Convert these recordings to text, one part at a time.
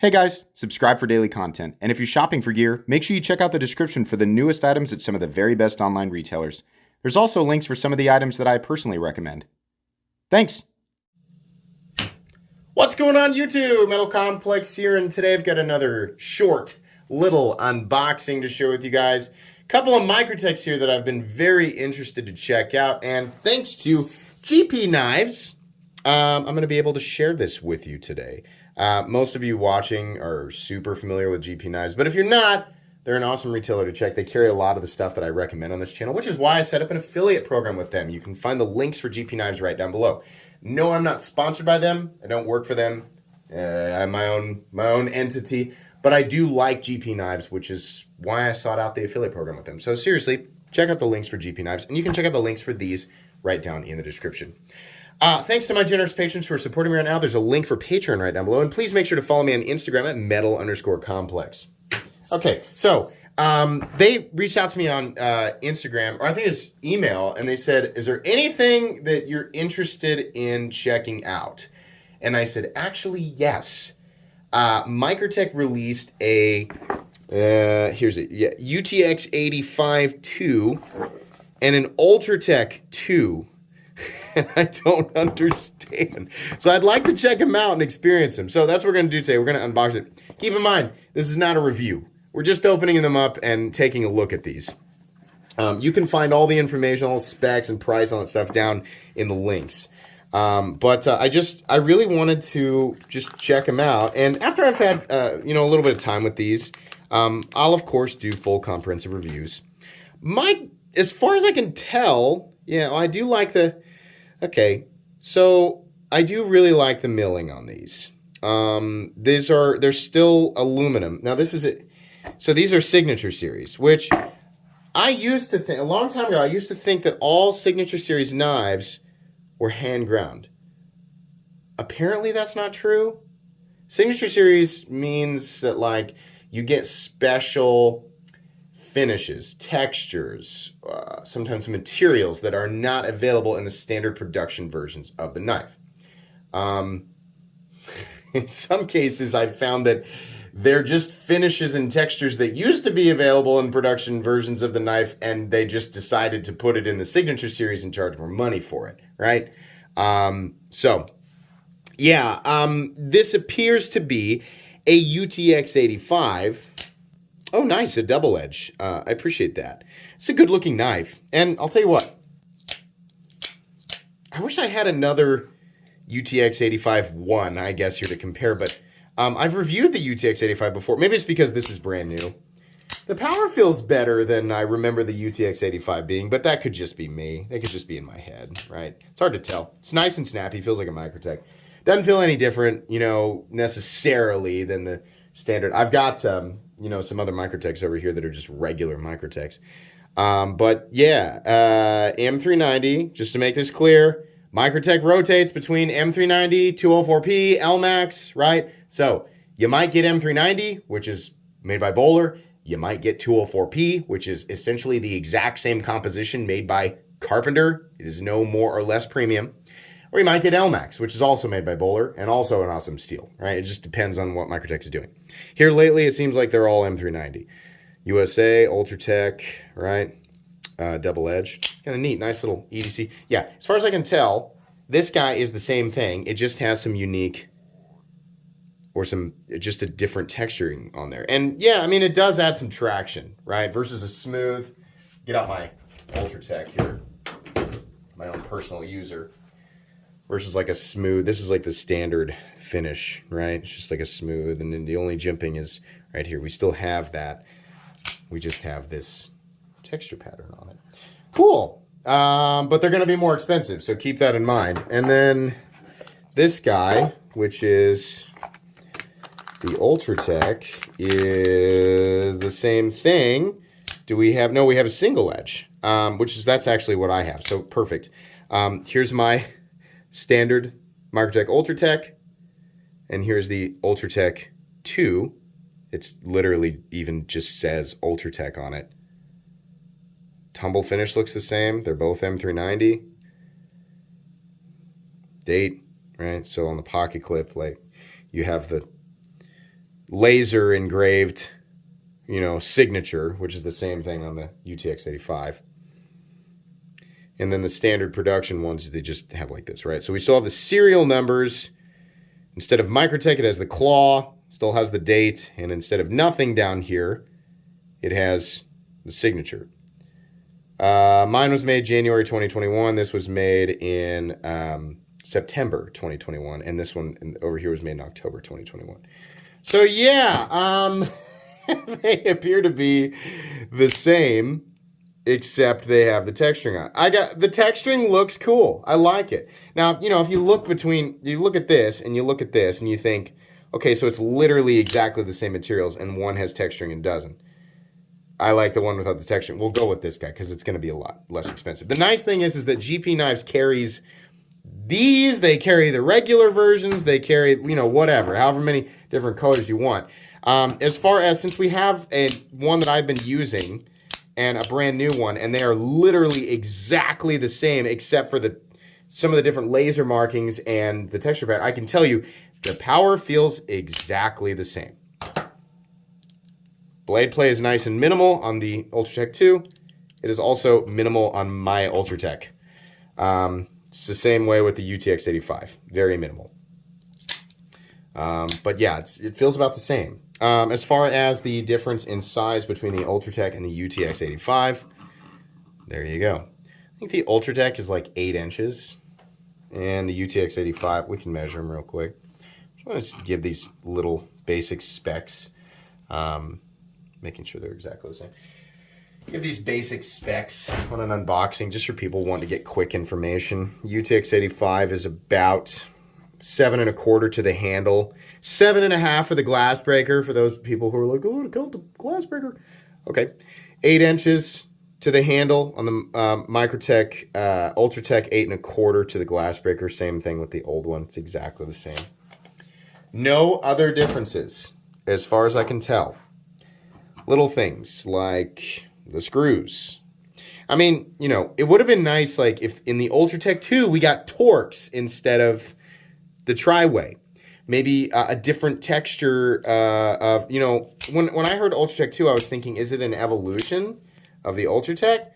Hey guys, subscribe for daily content, and if you're shopping for gear, make sure you check out the description for the newest items at some of the very best online retailers. There's also links for some of the items that I personally recommend. Thanks! What's going on YouTube? Metal Complex here, and today I've got another short little unboxing to share with you guys. A couple of Microtechs here that I've been very interested to check out, and thanks to GP Knives, I'm going to be able to share this with you today. Most of you watching are super familiar with GP Knives, but if you're not, they're an awesome retailer to check. They carry a lot of the stuff that I recommend on this channel, which is why I set up an affiliate program with them. You can find the links for GP Knives right down below. No, I'm not sponsored by them. I don't work for them. I'm my own entity, but I do like GP Knives, which is why I sought out the affiliate program with them. So seriously, check out the links for GP Knives, and you can check out the links for these right down in the description. Thanks to my generous patrons who are supporting me right now. There's a link for Patreon right down below. And please make sure to follow me on Instagram at metal_complex. Okay, so they reached out to me on Instagram, or I think it's email, and they said, is there anything that you're interested in checking out? And I said, actually, yes. Microtech released a, here's it, yeah, UTX 85-2 and an Ultratech 2. And I don't understand. So I'd like to check them out and experience them. So that's what we're going to do today. We're going to unbox it. Keep in mind, this is not a review. We're just opening them up and taking a look at these. You can find all the information, all the specs and price, all that stuff down in the links. I really wanted to just check them out. And after I've had, a little bit of time with these, I'll of course do full comprehensive reviews. As far as I can tell, yeah, I do like the... Okay, so I do really like the milling on these. They're still aluminum. Now this is it. So these are Signature Series, which I used to think, a long time ago, I used to think that all Signature Series knives were hand ground. Apparently that's not true. Signature Series means that like you get special finishes, textures, sometimes materials that are not available in the standard production versions of the knife. In some cases, I've found that they're just finishes and textures that used to be available in production versions of the knife, and they just decided to put it in the Signature Series and charge more money for it, right? This appears to be a UTX 85. Oh, nice, a double edge. I appreciate that. It's a good looking knife. And I'll tell you what, I wish I had another UTX 85-1, I guess, here to compare, but I've reviewed the UTX 85 before. Maybe it's because this is brand new. The power feels better than I remember the UTX 85 being, but that could just be me. That could just be in my head, right? It's hard to tell. It's nice and snappy, feels like a Microtech. Doesn't feel any different, necessarily than the standard. I've got, some other Microtechs over here that are just regular Microtechs. M390, just to make this clear, Microtech rotates between M390, 204P, LMAX, right? So you might get M390, which is made by Bowler. You might get 204P, which is essentially the exact same composition made by Carpenter. It is no more or less premium. Or you might get LMAX, which is also made by Bowler and also an awesome steel, right? It just depends on what Microtech is doing. Here lately, it seems like they're all M390. USA, Ultratech, right? Double edge. Kind of neat, nice little EDC. Yeah, as far as I can tell, this guy is the same thing. It just has some unique or just a different texturing on there. And yeah, I mean, it does add some traction, right? Versus a smooth, get out my Ultratech here, my own personal user. Versus like a smooth, this is like the standard finish, right? It's just like a smooth, and then the only jimping is right here. We still have that. We just have this texture pattern on it. Cool. But they're going to be more expensive, so keep that in mind. And then this guy, which is the Ultratech, is the same thing. Do we have, no, we have a single edge, that's actually what I have. So perfect. Here's my standard Microtech Ultratech, and here's the Ultratech 2. It's literally even just says Ultratech on it. Tumble finish looks the same. They're both M390. Date, right? So on the pocket clip, like, you have the laser engraved, signature, which is the same thing on the UTX-85. And then the standard production ones, they just have like this, right? So we still have the serial numbers. Instead of Microtech, it has the claw, still has the date, and instead of nothing down here, it has the signature. Mine was made January 2021. This was made in September 2021, and this one over here was made in October 2021. So yeah, they appear to be the same, except they have the texturing on. The texturing looks cool. I like it. Now, if you look at this and you look at this and you think, okay, so it's literally exactly the same materials and one has texturing and doesn't. I like the one without the texturing. We'll go with this guy because it's going to be a lot less expensive. The nice thing is that GP Knives carries these. They carry the regular versions. They carry, whatever, however many different colors you want. As far as, since we have one that I've been using and a brand new one, and they are literally exactly the same except for some of the different laser markings and the texture pattern, I can tell you the power feels exactly the same. Blade play is nice and minimal on the Ultratech 2. It is also minimal on my Ultratech. It's the same way with the UTX-85. Very minimal. But yeah, it feels about the same. As far as the difference in size between the Ultratech and the UTX-85, there you go. I think the Ultratech is like 8 inches. And the UTX-85, we can measure them real quick. Just want to give these little basic specs. Making sure they're exactly the same. Give these basic specs on an unboxing just for people wanting to get quick information. UTX-85 is about 7 1/4 to the handle, 7 1/2 for the glass breaker for those people who are like, oh, to count the glass breaker. Okay, 8 inches to the handle on the Microtech, Ultratech 8 1/4 to the glass breaker. Same thing with the old one. It's exactly the same. No other differences as far as I can tell. Little things like the screws. I mean, it would have been nice like if in the Ultratech 2 we got Torx instead of the tri-way. Maybe a different texture of, when I heard Ultratech 2, I was thinking, is it an evolution of the Ultratech?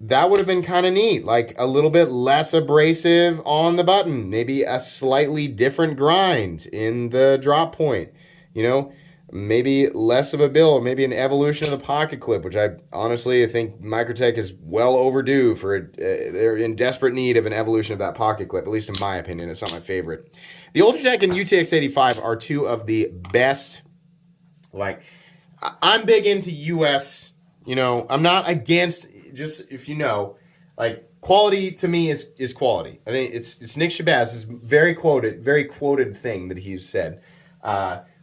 That would have been kind of neat, like a little bit less abrasive on the button, maybe a slightly different grind in the drop point, maybe less of a build, maybe an evolution of the pocket clip, which I think Microtech is well overdue for. They're in desperate need of an evolution of that pocket clip, at least in my opinion. It's not my favorite. The Ultratech and UTX-85 are two of the best. Like, I'm big into US. I'm not against. Just if like quality to me is quality. I think it's Nick Shabazz' very quoted thing that he's said.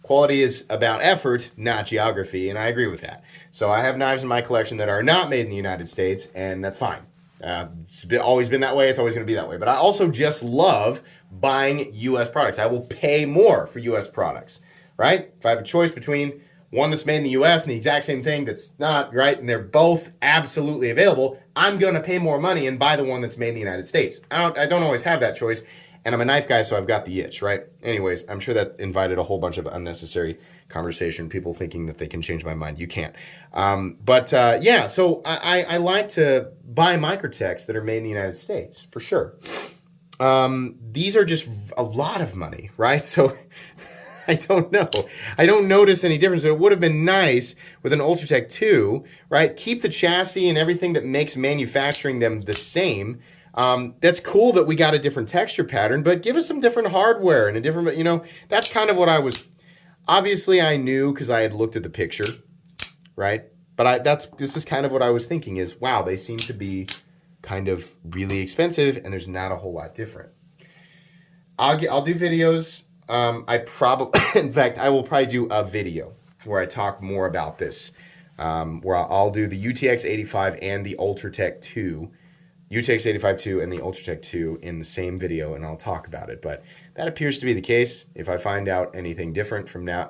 Quality is about effort, not geography, and I agree with that. So I have knives in my collection that are not made in the United States, and that's fine. It's always been that way. It's always going to be that way. But I also just love buying U.S. products. I will pay more for U.S. products, right? If I have a choice between one that's made in the U.S. and the exact same thing that's not, right, and they're both absolutely available, I'm going to pay more money and buy the one that's made in the United States. I don't always have that choice. And I'm a knife guy, so I've got the itch, right? Anyways, I'm sure that invited a whole bunch of unnecessary conversation, people thinking that they can change my mind. You can't. Yeah, so I like to buy Microtechs that are made in the United States, for sure. These are just a lot of money, right? So I don't know. I don't notice any difference. It would have been nice with an Ultratech 2, right? Keep the chassis and everything that makes manufacturing them the same. That's cool that we got a different texture pattern, but give us some different hardware and a different, that's kind of what I was, obviously I knew because I had looked at the picture, right? But this is kind of what I was thinking is, wow, they seem to be kind of really expensive and there's not a whole lot different. I'll do videos. In fact, I will probably do a video where I talk more about this, where I'll do the UTX-85 and the Ultratech 2. UTX-85 2 and the Ultratech 2 in the same video, and I'll talk about it. But that appears to be the case. If I find out anything different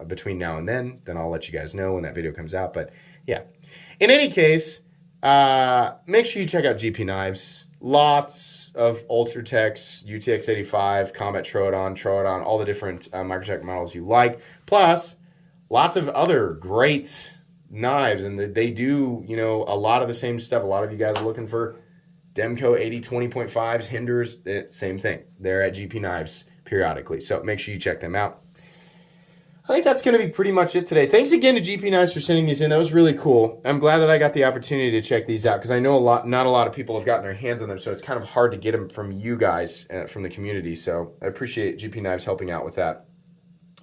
between now and then I'll let you guys know when that video comes out. But yeah, in any case, make sure you check out GP Knives. Lots of Ultratechs, UTX-85, Combat Troodon, all the different Microtech models you like. Plus, lots of other great knives, and they do, you know, a lot of the same stuff. A lot of you guys are looking for Demco 80-20.5s, Hinders, same thing. They're at GP Knives periodically, so make sure you check them out. I think that's going to be pretty much it today. Thanks again to GP Knives for sending these in. That was really cool. I'm glad that I got the opportunity to check these out because I know not a lot of people have gotten their hands on them, so it's kind of hard to get them from you guys, from the community. So I appreciate GP Knives helping out with that.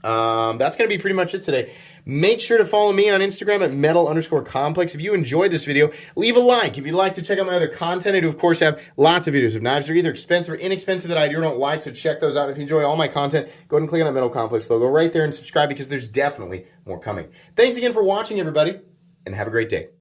That's going to be pretty much it today. Make sure to follow me on Instagram at metal_complex. If you enjoyed this video, leave a like. If you'd like to check out my other content, I do, of course, have lots of videos of knives. They're either expensive or inexpensive that I do or don't like, so check those out. If you enjoy all my content, go ahead and click on that Metal Complex logo right there and subscribe because there's definitely more coming. Thanks again for watching, everybody, and have a great day.